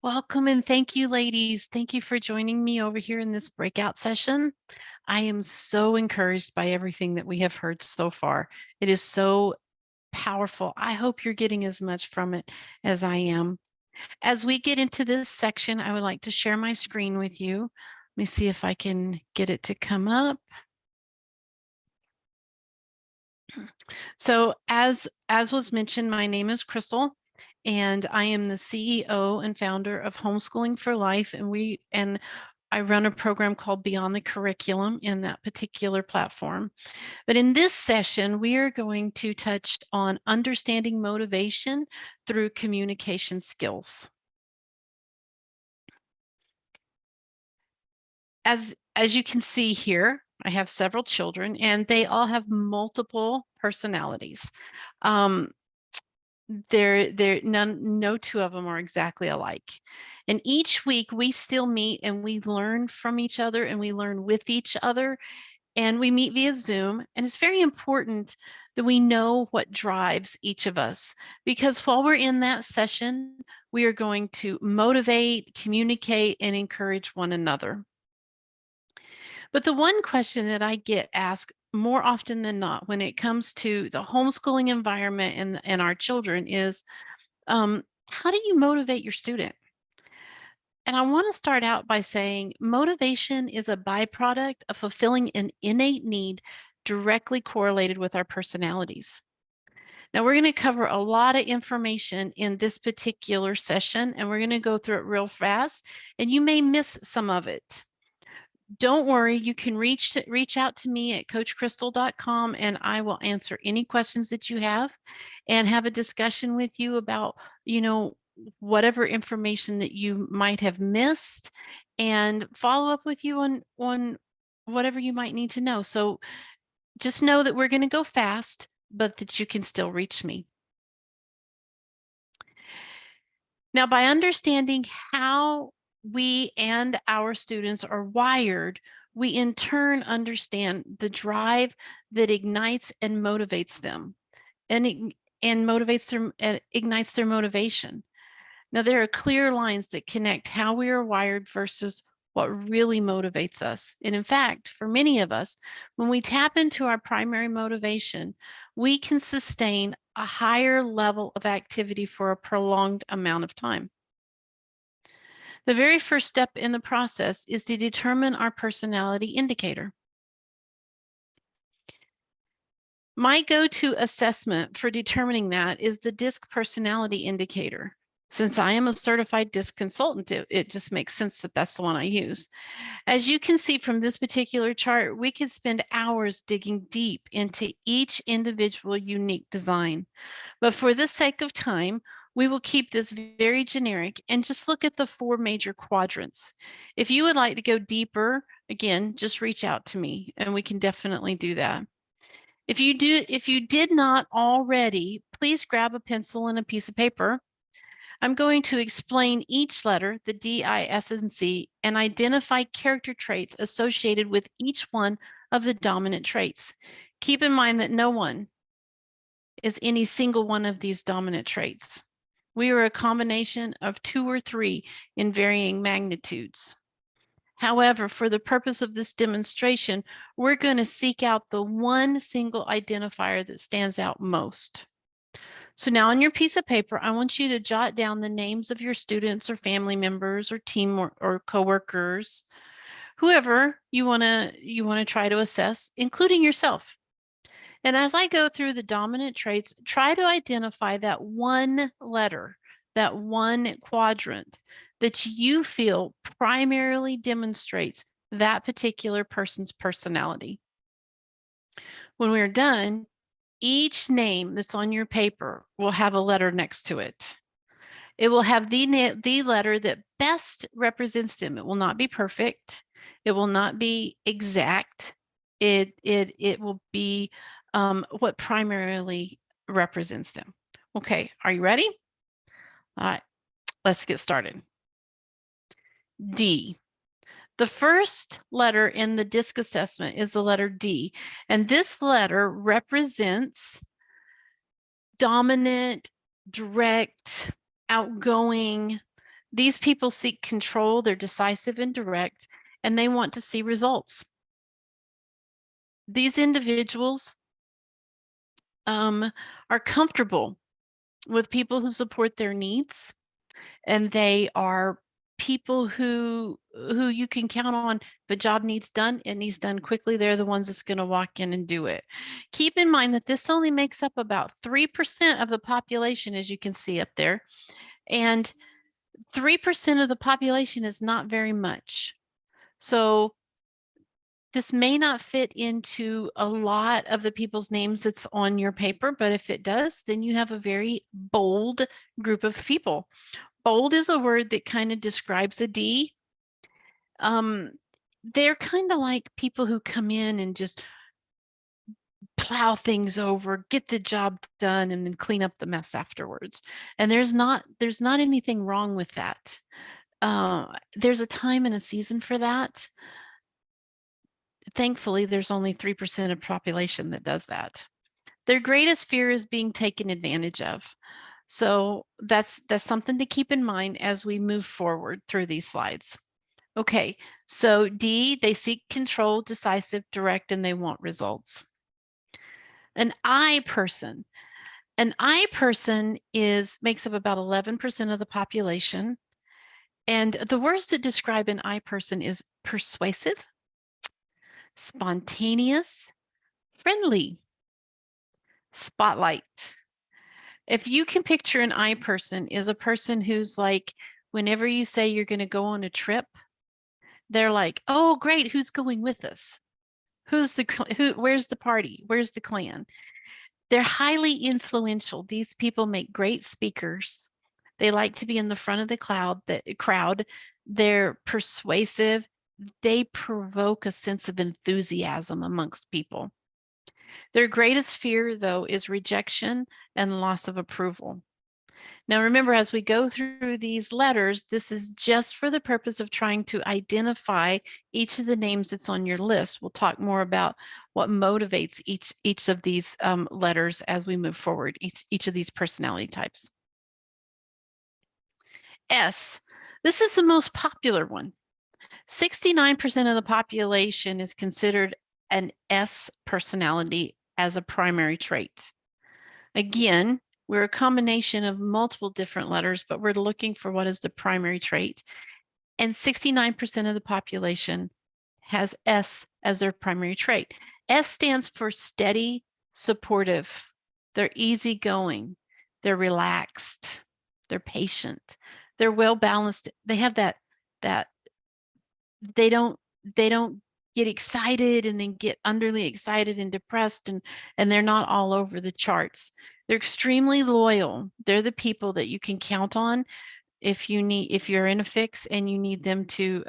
Welcome and thank you, ladies. Thank you for joining me over here in this breakout session. I am so encouraged by everything that we have heard so far. It is so powerful. I hope you're getting as much from it as I am. As we get into this section, I would like to share my screen with you. Let me see if I can get it to come up. So as was mentioned, my name is Christal, and I am the CEO and founder of Homeschooling for Life, and I run a program called Beyond the Curriculum in that particular platform. But in this session, we are going to touch on understanding motivation through communication skills. As you can see here, I have several children, and they all have multiple personalities. No two of them are exactly alike. And each week we still meet and we learn from each other and we learn with each other, and we meet via Zoom. And it's very important that we know what drives each of us, because while we're in that session, we are going to motivate, communicate, and encourage one another. But the one question that I get asked more often than not when it comes to the homeschooling environment and our children is, how do you motivate your student? And I want to start out by saying motivation is a byproduct of fulfilling an innate need directly correlated with our personalities. Now, we're going to cover a lot of information in this particular session, and we're going to go through it real fast, and you may miss some of it. Don't worry, you can reach out to me at coachcristal.com, and I will answer any questions that you have and have a discussion with you about, whatever information that you might have missed, and follow up with you on whatever you might need to know. So just know that we're going to go fast, but that you can still reach me. Now, by understanding how we and our students are wired, we in turn understand the drive that ignites and motivates them, and ignites their motivation. Now, there are clear lines that connect how we are wired versus what really motivates us. And in fact, for many of us, when we tap into our primary motivation, we can sustain a higher level of activity for a prolonged amount of time. The very first step in the process is to determine our personality indicator. My go-to assessment for determining that is the DISC personality indicator. Since I am a certified DISC consultant, it just makes sense that that's the one I use. As you can see from this particular chart, we could spend hours digging deep into each individual unique design. But for the sake of time, we will keep this very generic and just look at the 4 major quadrants. If you would like to go deeper, again, just reach out to me and we can definitely do that. If you did not already, please grab a pencil and a piece of paper. I'm going to explain each letter, the D, I, S, and C, and identify character traits associated with each one of the dominant traits. Keep in mind that no one is any single one of these dominant traits. We are a combination of 2 or 3 in varying magnitudes. However, for the purpose of this demonstration, we're going to seek out the one single identifier that stands out most. So now on your piece of paper, I want you to jot down the names of your students or family members or team or coworkers, whoever you want to try to assess, including yourself. And as I go through the dominant traits, try to identify that one letter, that one quadrant that you feel primarily demonstrates that particular person's personality. When we're done, each name that's on your paper will have a letter next to it. It will have the letter that best represents them. It will not be perfect. It will not be exact. It will be what primarily represents them. Okay, are you ready? All right, let's get started. D. The first letter in the DISC assessment is the letter D, and this letter represents dominant, direct, outgoing. These people seek control, they're decisive and direct, and they want to see results. These individuals are comfortable with people who support their needs, and they are people who you can count on. If a job needs done, it needs done quickly. They're the ones that's going to walk in and do it. Keep in mind that this only makes up about 3% of the population, as you can see up there. And 3% of the population is not very much. So this may not fit into a lot of the people's names that's on your paper, but if it does, then you have a very bold group of people. Bold is a word that kind of describes a D. They're kind of like people who come in and just plow things over, get the job done, and then clean up the mess afterwards. And there's not anything wrong with that. There's a time and a season for that. Thankfully, there's only 3% of population that does that. Their greatest fear is being taken advantage of. So that's something to keep in mind as we move forward through these slides. Okay, so D, they seek control, decisive, direct, and they want results. An I person. An I person makes up about 11% of the population. And the words that describe an I person is persuasive, spontaneous, friendly, spotlight. If you can picture an I person is a person who's like, whenever you say you're going to go on a trip, they're like, oh, great, who's going with us? Where's the party? Where's the clan? They're highly influential. These people make great speakers. They like to be in the front of the crowd. They're persuasive. They provoke a sense of enthusiasm amongst people. Their greatest fear, though, is rejection and loss of approval. Now, remember, as we go through these letters, this is just for the purpose of trying to identify each of the names that's on your list. We'll talk more about what motivates each of these letters as we move forward, each of these personality types. S, this is the most popular one. 69% of the population is considered an S personality as a primary trait. Again, we're a combination of multiple different letters, but we're looking for what is the primary trait. And 69% of the population has S as their primary trait. S stands for steady, supportive. They're easygoing. They're relaxed. They're patient. They're well balanced. They have that they don't get excited and then get underly excited and depressed, and they're not all over the charts. They're extremely loyal. They're the people that you can count on if you're in a fix and you need them to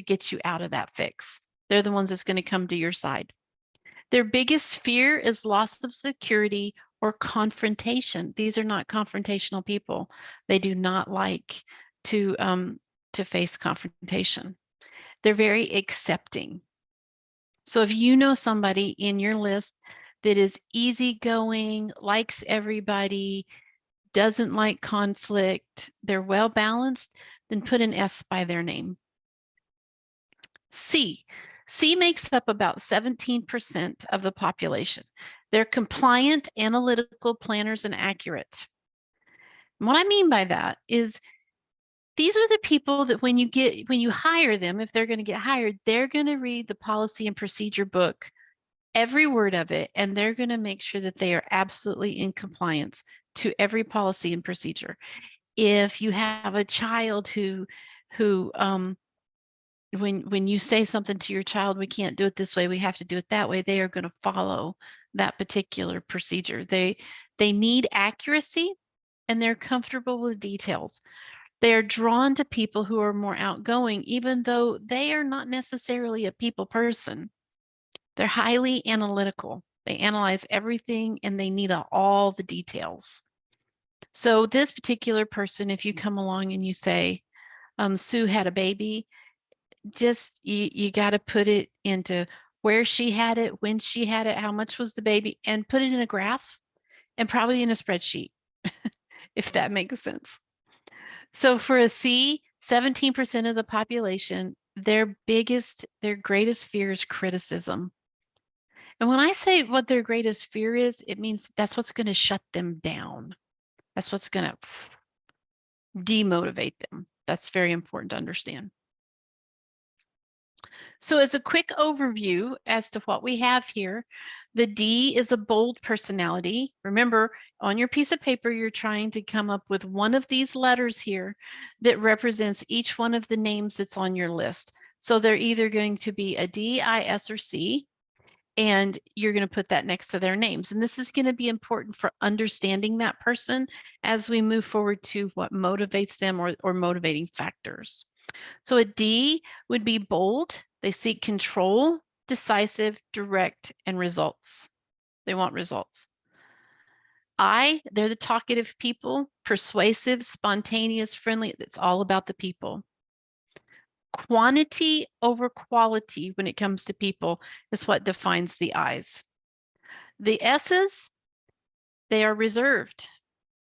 get you out of that fix. They're the ones that's going to come to your side. Their biggest fear is loss of security or confrontation. These are not confrontational people. They do not like to face confrontation. They're very accepting. So if you know somebody in your list that is easygoing, likes everybody, doesn't like conflict, they're well balanced, then put an S by their name. C. C makes up about 17% of the population. They're compliant, analytical, planners, and accurate. And what I mean by that is these are the people that when you hire them, if they're going to get hired, they're going to read the policy and procedure book, every word of it, and they're going to make sure that they are absolutely in compliance to every policy and procedure. If you have a child who when you say something to your child, we can't do it this way, we have to do it that way, they are going to follow that particular procedure. They need accuracy, and they're comfortable with details. They are drawn to people who are more outgoing, even though they are not necessarily a people person. They're highly analytical. They analyze everything and they need all the details. So this particular person, if you come along and you say, Sue had a baby, just you got to put it into where she had it, when she had it, how much was the baby, and put it in a graph and probably in a spreadsheet, if that makes sense. So for a C, 17% of the population, their greatest fear is criticism. And when I say what their greatest fear is, it means that's what's going to shut them down. That's what's going to demotivate them. That's very important to understand. So as a quick overview as to what we have here, the D is a bold personality. Remember, on your piece of paper, you're trying to come up with one of these letters here that represents each one of the names that's on your list. So they're either going to be a D, I, S, or C, and you're going to put that next to their names. And this is going to be important for understanding that person as we move forward to what motivates them or motivating factors. So a D would be bold. They seek control, decisive, direct, and results. They want results. I, they're the talkative people, persuasive, spontaneous, friendly. It's all about the people. Quantity over quality when it comes to people is what defines the I's. The S's, they are reserved.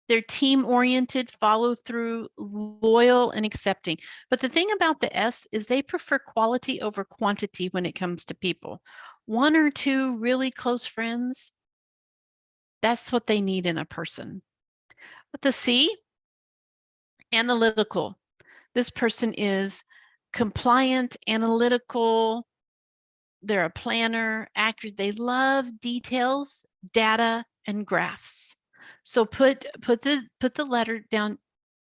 They're team-oriented, follow through, loyal, and accepting. But the thing about the S is they prefer quality over quantity when it comes to people. One or two really close friends, that's what they need in a person. But the C, analytical. This person is compliant, analytical. They're a planner, accurate. They love details, data, and graphs. So put the letter down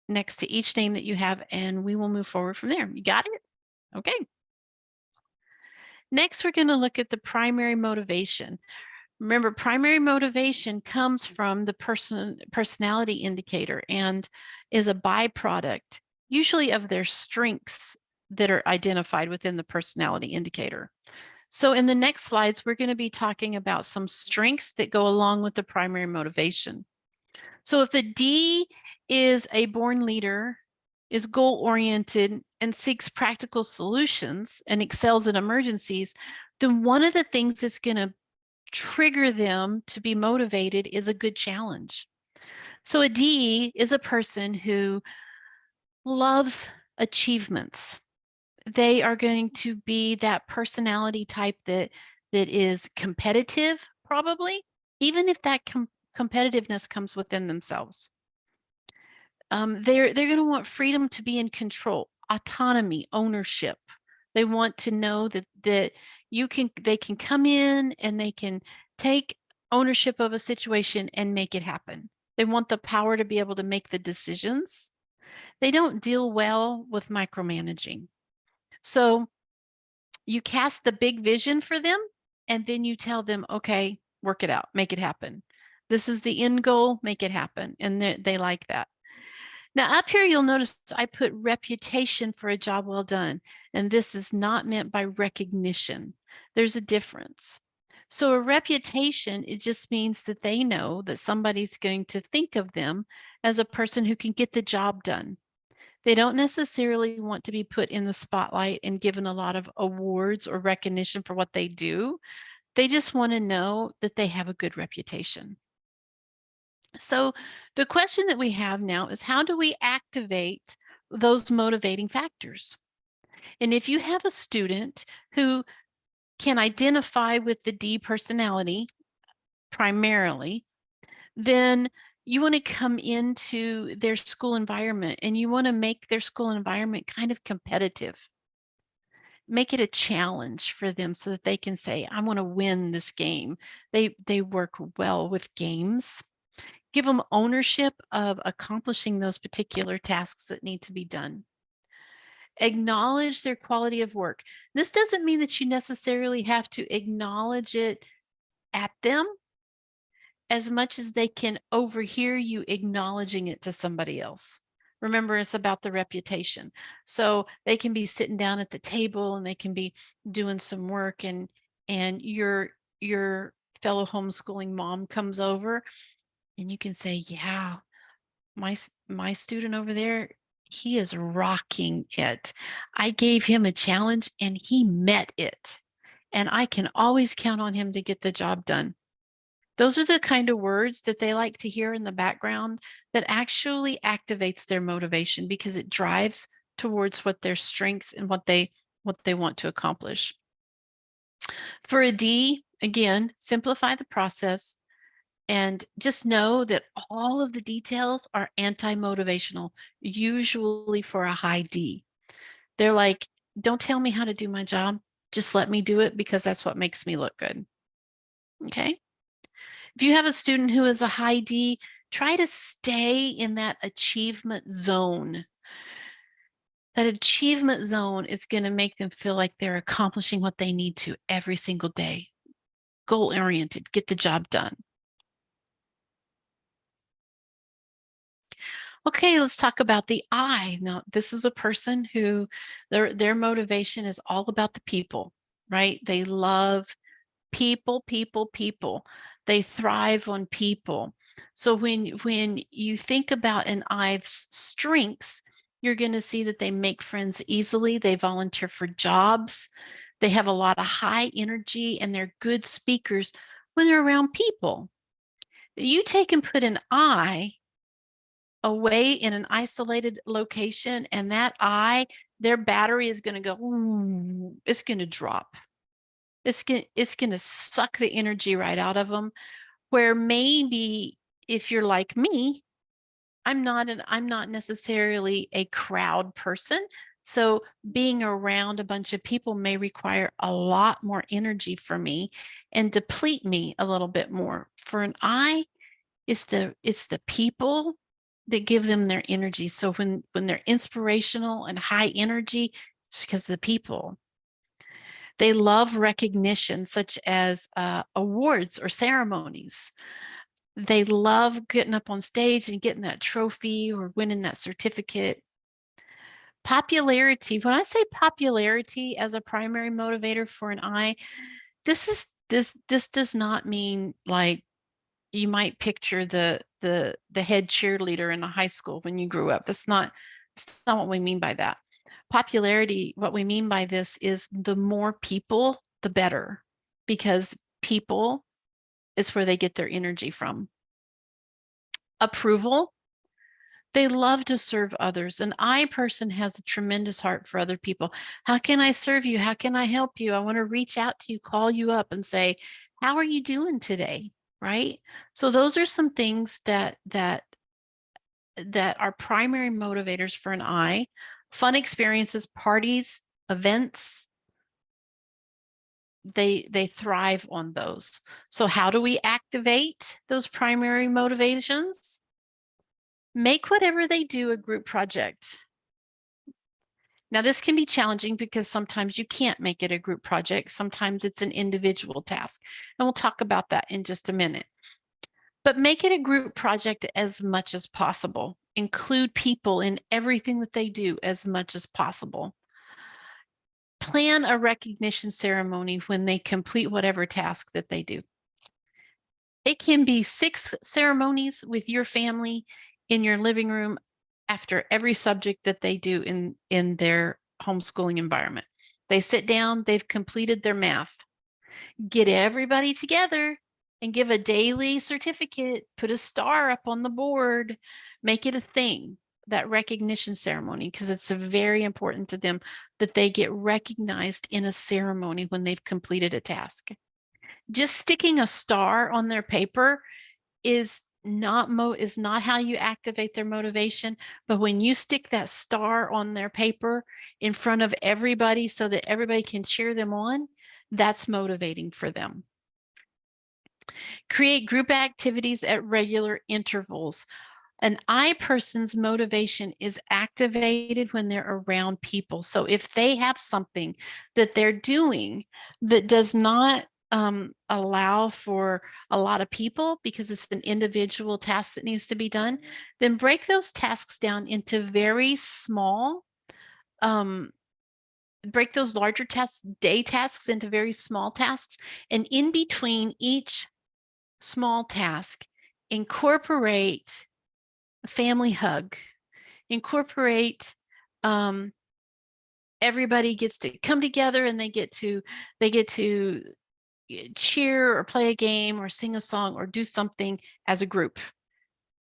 next to each name that you have, and we will move forward from there. You got it? Okay. Next, we're going to look at the primary motivation. Remember, primary motivation comes from the personality indicator and is a byproduct, usually of their strengths that are identified within the personality indicator. So in the next slides, we're going to be talking about some strengths that go along with the primary motivation. So if the D is a born leader, is goal-oriented, and seeks practical solutions and excels in emergencies, then one of the things that's going to trigger them to be motivated is a good challenge. So a D is a person who loves achievements. They are going to be that personality type that is competitive, probably, even if that competitiveness comes within themselves. They're going to want freedom to be in control, autonomy, ownership. They want to know that they can come in and they can take ownership of a situation and make it happen. They want the power to be able to make the decisions. They don't deal well with micromanaging. So you cast the big vision for them, and then you tell them, okay, work it out, make it happen. This is the end goal, make it happen. And they like that. Now up here, you'll notice I put reputation for a job well done, and this is not meant by recognition. There's a difference. So a reputation, it just means that they know that somebody's going to think of them as a person who can get the job done. They don't necessarily want to be put in the spotlight and given a lot of awards or recognition for what they do. They just want to know that they have a good reputation. So the question that we have now is, how do we activate those motivating factors? And if you have a student who can identify with the D personality primarily, then you want to come into their school environment and you want to make their school environment kind of competitive. Make it a challenge for them so that they can say, I want to win this game. They work well with games. Give them ownership of accomplishing those particular tasks that need to be done. Acknowledge their quality of work. This doesn't mean that you necessarily have to acknowledge it at them as much as they can overhear you acknowledging it to somebody else. Remember, it's about the reputation. So they can be sitting down at the table and they can be doing some work, and your fellow homeschooling mom comes over and you can say, yeah, my student over there, he is rocking it. I gave him a challenge and he met it. And I can always count on him to get the job done. Those are the kind of words that they like to hear in the background that actually activates their motivation because it drives towards what their strengths and what they want to accomplish. For a D, again, simplify the process and just know that all of the details are anti-motivational, usually for a high D. They're like, don't tell me how to do my job. Just let me do it because that's what makes me look good. Okay. If you have a student who is a high D, try to stay in that achievement zone. That achievement zone is going to make them feel like they're accomplishing what they need to every single day. Goal-oriented, get the job done. Okay, let's talk about the I. Now, this is a person who their motivation is all about the people, right? They love people, people, people. They thrive on people. So when you think about an I's strengths, you're going to see that they make friends easily. They volunteer for jobs. They have a lot of high energy and they're good speakers when they're around people. You take and put an I away in an isolated location and that I, their battery is going to go, it's going to drop. It's going to suck the energy right out of them. Where maybe if you're like me, I'm not necessarily a crowd person. So being around a bunch of people may require a lot more energy for me and deplete me a little bit more. For an I, it's the people that give them their energy. So when they're inspirational and high energy, it's because of the people. They love recognition, such as awards or ceremonies. They love getting up on stage and getting that trophy or winning that certificate. Popularity. When I say popularity as a primary motivator for an I, this does not mean like you might picture the head cheerleader in a high school when you grew up. That's not what we mean by that. Popularity, what we mean by this is the more people, the better, because people is where they get their energy from. Approval. They love to serve others. An I person has a tremendous heart for other people. How can I serve you? How can I help you? I want to reach out to you, call you up and say, how are you doing today? Right? So those are some things that are primary motivators for an I. Fun experiences, parties, events, they thrive on those. So how do we activate those primary motivations? Make whatever they do a group project. Now, this can be challenging because sometimes you can't make it a group project. Sometimes it's an individual task. And we'll talk about that in just a minute. But make it a group project as much as possible. Include people in everything that they do as much as possible. Plan a recognition ceremony when they complete whatever task that they do. It can be 6 ceremonies with your family in your living room after every subject that they do in their homeschooling environment. They sit down, they've completed their math. Get everybody together and give a daily certificate, put a star up on the board, make it a thing, that recognition ceremony, because it's very important to them that they get recognized in a ceremony when they've completed a task. Just sticking a star on their paper is not how you activate their motivation, but when you stick that star on their paper in front of everybody so that everybody can cheer them on, that's motivating for them. Create group activities at regular intervals. An I person's motivation is activated when they're around people. So if they have something that they're doing that does not allow for a lot of people because it's an individual task that needs to be done, then break those tasks down into very small, break those larger tasks, day tasks, into very small tasks. And in between each small task, incorporate a family hug, incorporate everybody gets to come together and they get to cheer or play a game or sing a song or do something as a group.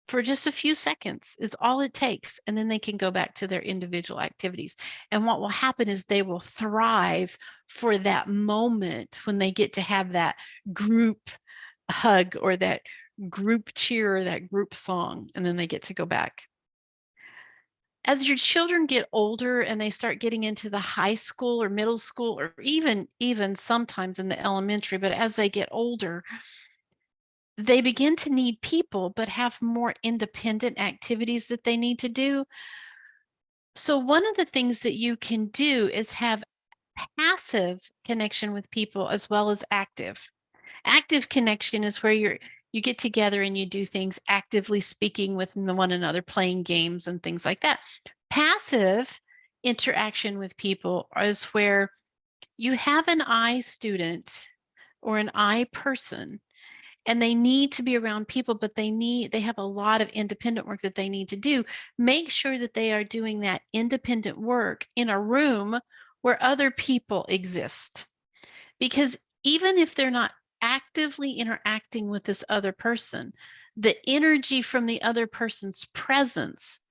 for just a few seconds is all it takes. And then they can go back to their individual activities. And what will happen is they will thrive for that moment when they get to have that group hug or that group cheer or that group song, and then they get to go back. As your children get older and they start getting into the high school or middle school, or even sometimes in the elementary, but as they get older, they begin to need people, but have more independent activities that they need to do. So one of the things that you can do is have passive connection with people as well as active. Active connection is where you get together and you do things actively speaking with one another, playing games and things like that. Passive interaction with people is where you have an I student or an I person, and they need to be around people, but they have a lot of independent work that they need to do. Make sure that they are doing that independent work in a room where other people exist. Because even if they're not actively interacting with this other person, the energy from the other person's presence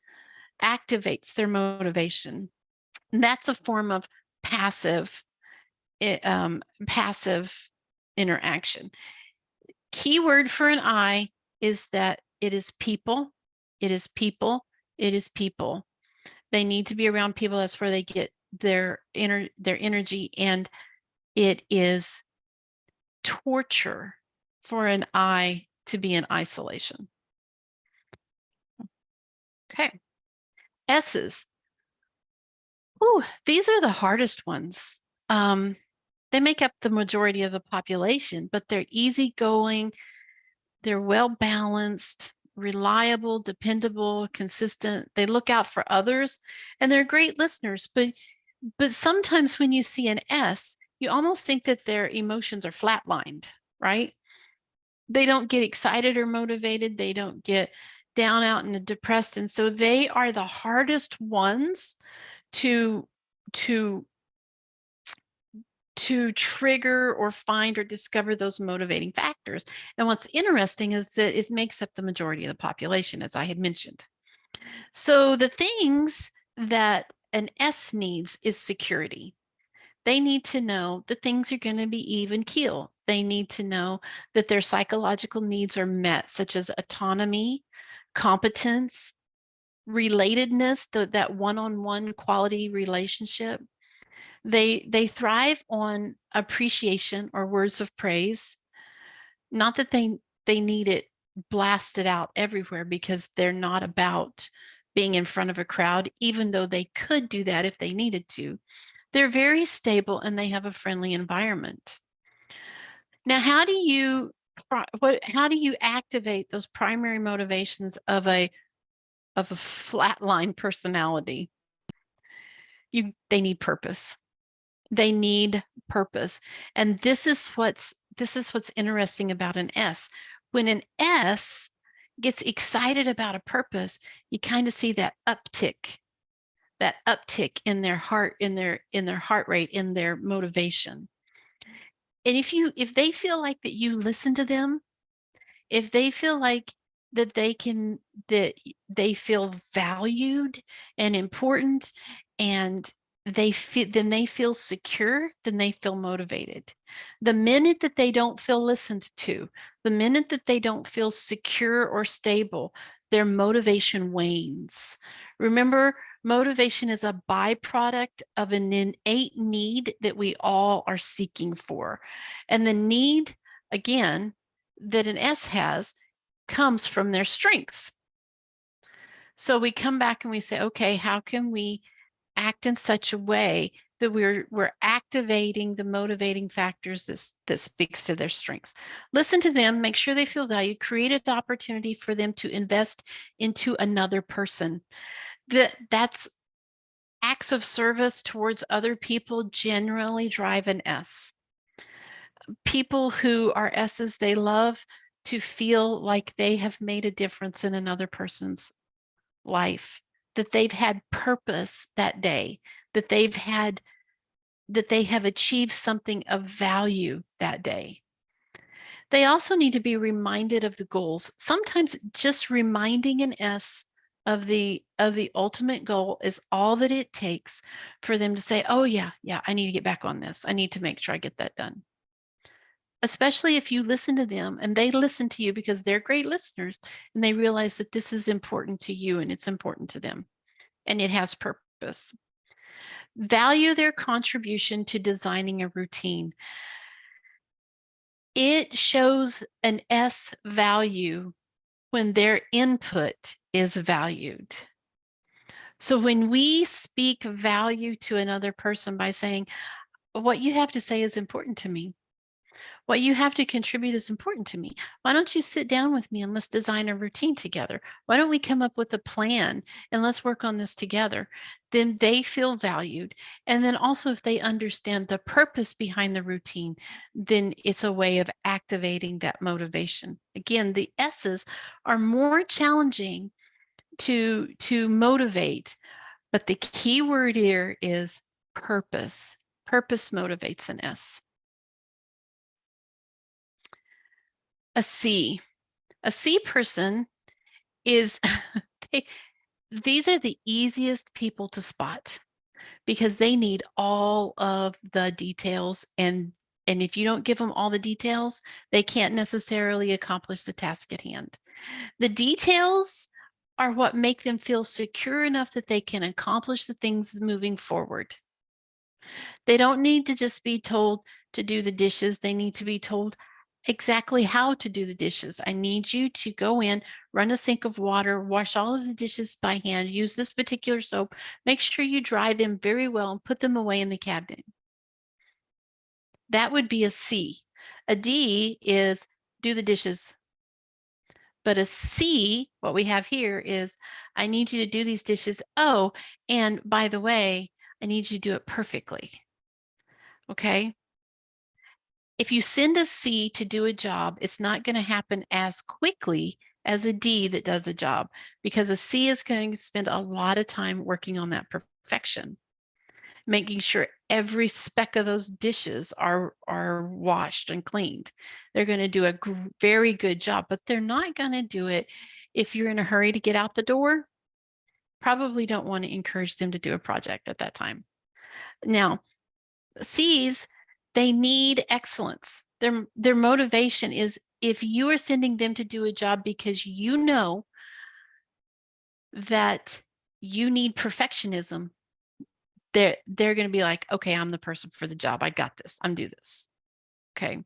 activates their motivation. And that's a form of passive passive interaction. Keyword for an I is that it is people, it is people, it is people. They need to be around people. That's where they get their energy, and it is torture for an I to be in isolation. Okay. S's. Ooh, these are the hardest ones. They make up the majority of the population, but they're easygoing, they're well balanced, reliable, dependable, consistent. They look out for others, and they're great listeners. But sometimes when you see an S, you almost think that their emotions are flatlined, right? They don't get excited or motivated. They don't get down, out, and depressed. And so they are the hardest ones to trigger or find or discover those motivating factors. And what's interesting is that it makes up the majority of the population, as I had mentioned. So the things that an S needs is security. They need to know that things are going to be even keel. They need to know that their psychological needs are met, such as autonomy, competence, relatedness, that one-on-one quality relationship. They thrive on appreciation or words of praise. Not that they need it blasted out everywhere, because they're not about being in front of a crowd, even though they could do that if they needed to. They're very stable and they have a friendly environment. Now, how do you activate those primary motivations of a flatline personality? They need purpose. They need purpose. And this is what's interesting about an S. When an S gets excited about a purpose, you kind of see that uptick in their heart, in their heart rate, in their motivation. And if they feel like that you listen to them, if they feel like that they feel valued and important, and they feel secure, then they feel motivated. The minute that they don't feel listened to, the minute that they don't feel secure or stable, their motivation wanes. Remember, motivation is a byproduct of an innate need that we all are seeking for. And the need, again, that an S has comes from their strengths. So we come back and we say, okay, how can we act in such a way that we're activating the motivating factors that speaks to their strengths? Listen to them, make sure they feel valued, create an opportunity for them to invest into another person. That's acts of service towards other people generally drive an S. People who are S's, they love to feel like they have made a difference in another person's life, that they've had purpose that day, that they have achieved something of value that day. They also need to be reminded of the goals. Sometimes just reminding an S of the ultimate goal is all that it takes for them to say, oh yeah, I need to get back on this. I need to make sure I get that done. Especially if you listen to them and they listen to you because they're great listeners and they realize that this is important to you and it's important to them and it has purpose. Value their contribution to designing a routine. It shows an S value when their input is valued. So when we speak value to another person by saying, what you have to say is important to me. What you have to contribute is important to me. Why don't you sit down with me and let's design a routine together? Why don't we come up with a plan and let's work on this together? Then they feel valued. And then also, if they understand the purpose behind the routine, then it's a way of activating that motivation. Again, the S's are more challenging to motivate, but the key word here is purpose. Purpose motivates an S. A C person is, these are the easiest people to spot because they need all of the details. And if you don't give them all the details, they can't necessarily accomplish the task at hand. The details are what make them feel secure enough that they can accomplish the things moving forward. They don't need to just be told to do the dishes. They need to be told exactly how to do the dishes. I need you to go in, run a sink of water, wash all of the dishes by hand, use this particular soap, make sure you dry them very well and put them away in the cabinet. That would be a C. A D is do the dishes. But a C, what we have here is, I need you to do these dishes. Oh, and by the way, I need you to do it perfectly. Okay. If you send a C to do a job, it's not going to happen as quickly as a D that does a job, because a C is going to spend a lot of time working on that perfection, making sure every speck of those dishes are washed and cleaned. They're going to do a very good job, but they're not going to do it if you're in a hurry to get out the door. Probably don't want to encourage them to do a project at that time. Now, C's, they need excellence. Their motivation is, if you are sending them to do a job because you know that you need perfectionism, they're going to be like, okay, I'm the person for the job. I got this. I'm do this. Okay.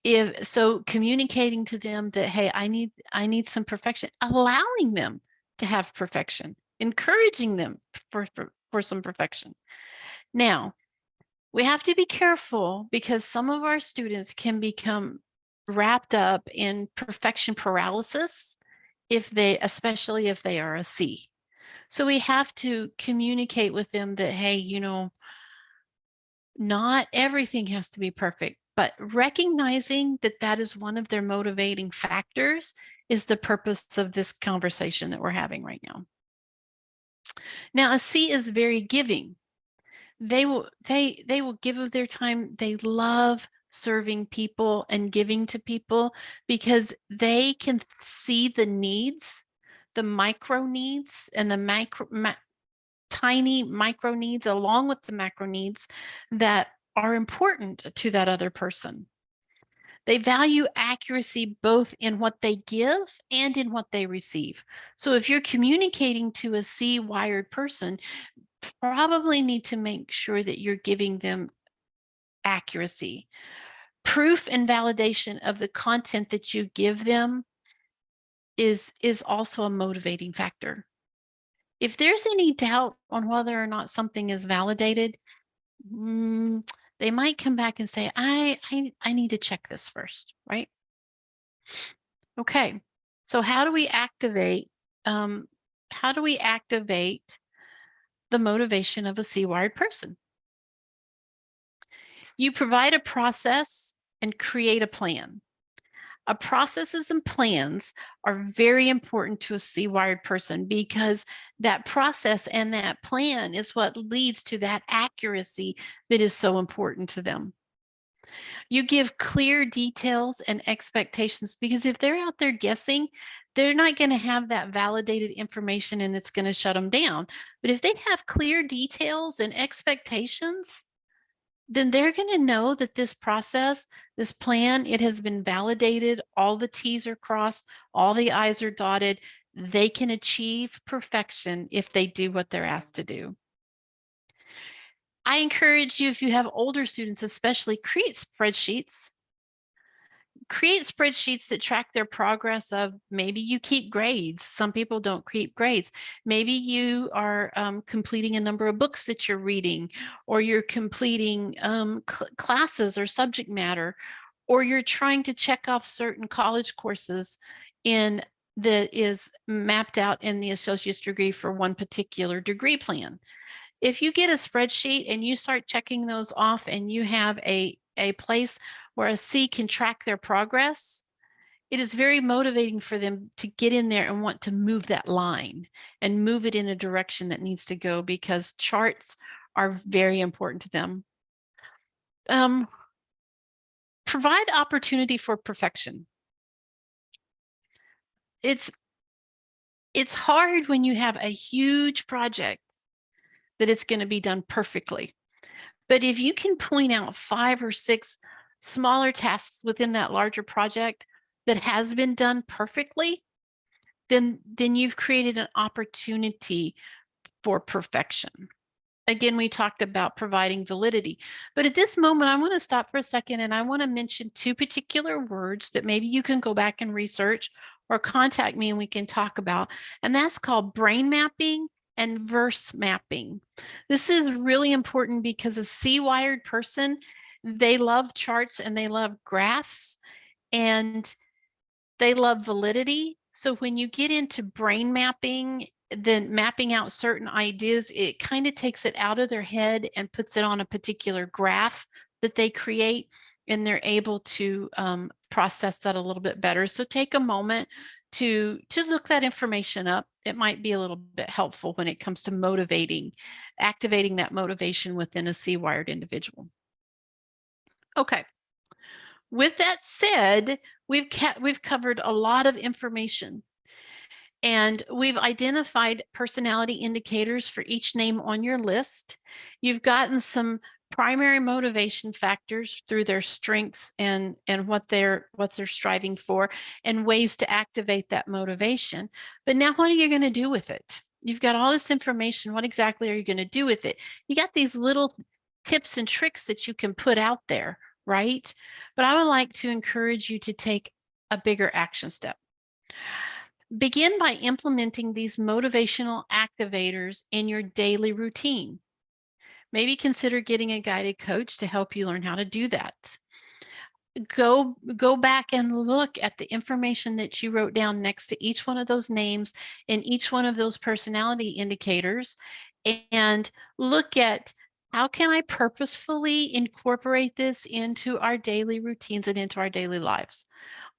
If so, communicating to them that, hey, I need some perfection, allowing them to have perfection, encouraging them for some perfection. Now, we have to be careful because some of our students can become wrapped up in perfection paralysis especially if they are a C. So we have to communicate with them that, hey, not everything has to be perfect, but recognizing that that is one of their motivating factors is the purpose of this conversation that we're having right now. Now, a C is very giving. They will give of their time. They love serving people and giving to people because they can see the needs, the micro needs and the tiny micro needs along with the macro needs that are important to that other person. They value accuracy both in what they give and in what they receive. So if you're communicating to a C-wired person, probably need to make sure that you're giving them accuracy. Proof and validation of the content that you give them is also a motivating factor. If there's any doubt on whether or not something is validated, they might come back and say, I need to check this first, right? Okay, so how do we activate the motivation of a C-wired person? You provide a process and create a plan. Processes and plans are very important to a C-wired person because that process and that plan is what leads to that accuracy that is so important to them. You give clear details and expectations, because if they're out there guessing, they're not going to have that validated information and it's going to shut them down. But if they have clear details and expectations, then they're going to know that this process, this plan, it has been validated. All the T's are crossed, all the I's are dotted. They can achieve perfection if they do what they're asked to do. I encourage you, if you have older students, especially, create spreadsheets that track their progress. Of maybe you keep grades. Some people don't keep grades. Maybe you are completing a number of books that you're reading, or you're completing classes or subject matter, or you're trying to check off certain college courses that is mapped out in the associate's degree for one particular degree plan. If you get a spreadsheet and you start checking those off, and you have a place where a C can track their progress, it is very motivating for them to get in there and want to move that line and move it in a direction that needs to go, because charts are very important to them. Provide opportunity for perfection. It's hard when you have a huge project that it's going to be done perfectly. But if you can point out 5 or 6 smaller tasks within that larger project that has been done perfectly, then you've created an opportunity for perfection. Again, we talked about providing validity. But at this moment, I want to stop for a second, and I want to mention 2 particular words that maybe you can go back and research, or contact me and we can talk about. And that's called brain mapping and verse mapping. This is really important because a C-wired person, they love charts and they love graphs and they love validity. So when you get into brain mapping, then mapping out certain ideas, it kind of takes it out of their head and puts it on a particular graph that they create, and they're able to process that a little bit better. So take a moment to look that information up. It might be a little bit helpful when it comes to activating that motivation within a C-wired individual. Okay. With that said, we've covered a lot of information, and we've identified personality indicators for each name on your list. You've gotten some primary motivation factors through their strengths and what they're striving for, and ways to activate that motivation. But now what are you going to do with it? You've got all this information. What exactly are you going to do with it? You got these little tips and tricks that you can put out there, right? But I would like to encourage you to take a bigger action step. Begin by implementing these motivational activators in your daily routine. Maybe consider getting a guided coach to help you learn how to do that. Go back and look at the information that you wrote down next to each one of those names and each one of those personality indicators, and look at, how can I purposefully incorporate this into our daily routines and into our daily lives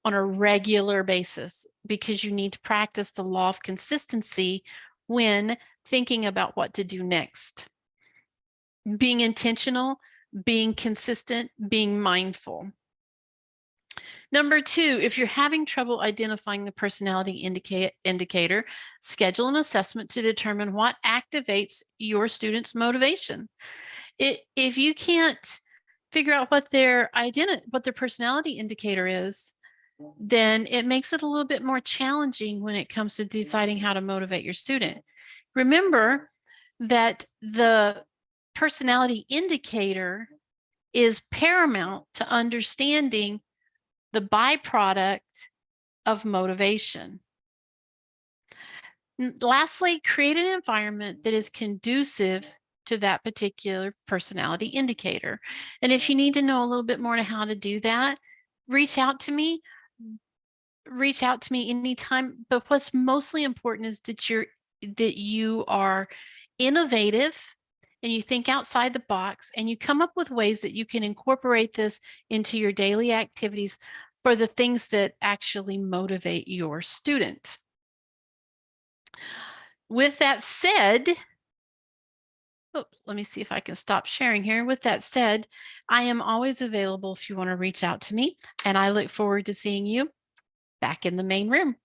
on a regular basis, because you need to practice the law of consistency when thinking about what to do next. Being intentional, being consistent, being mindful. Number 2, if you're having trouble identifying the personality indicator, schedule an assessment to determine what activates your student's motivation. If you can't figure out what their personality indicator is, then it makes it a little bit more challenging when it comes to deciding how to motivate your student. Remember that the personality indicator is paramount to understanding the byproduct of motivation. Lastly, create an environment that is conducive to that particular personality indicator. And if you need to know a little bit more on how to do that, reach out to me anytime. But what's mostly important is that you are innovative and you think outside the box, and you come up with ways that you can incorporate this into your daily activities for the things that actually motivate your student. With that said, Oh, let me see if I can stop sharing here. With that said, I am always available if you want to reach out to me, and I look forward to seeing you back in the main room.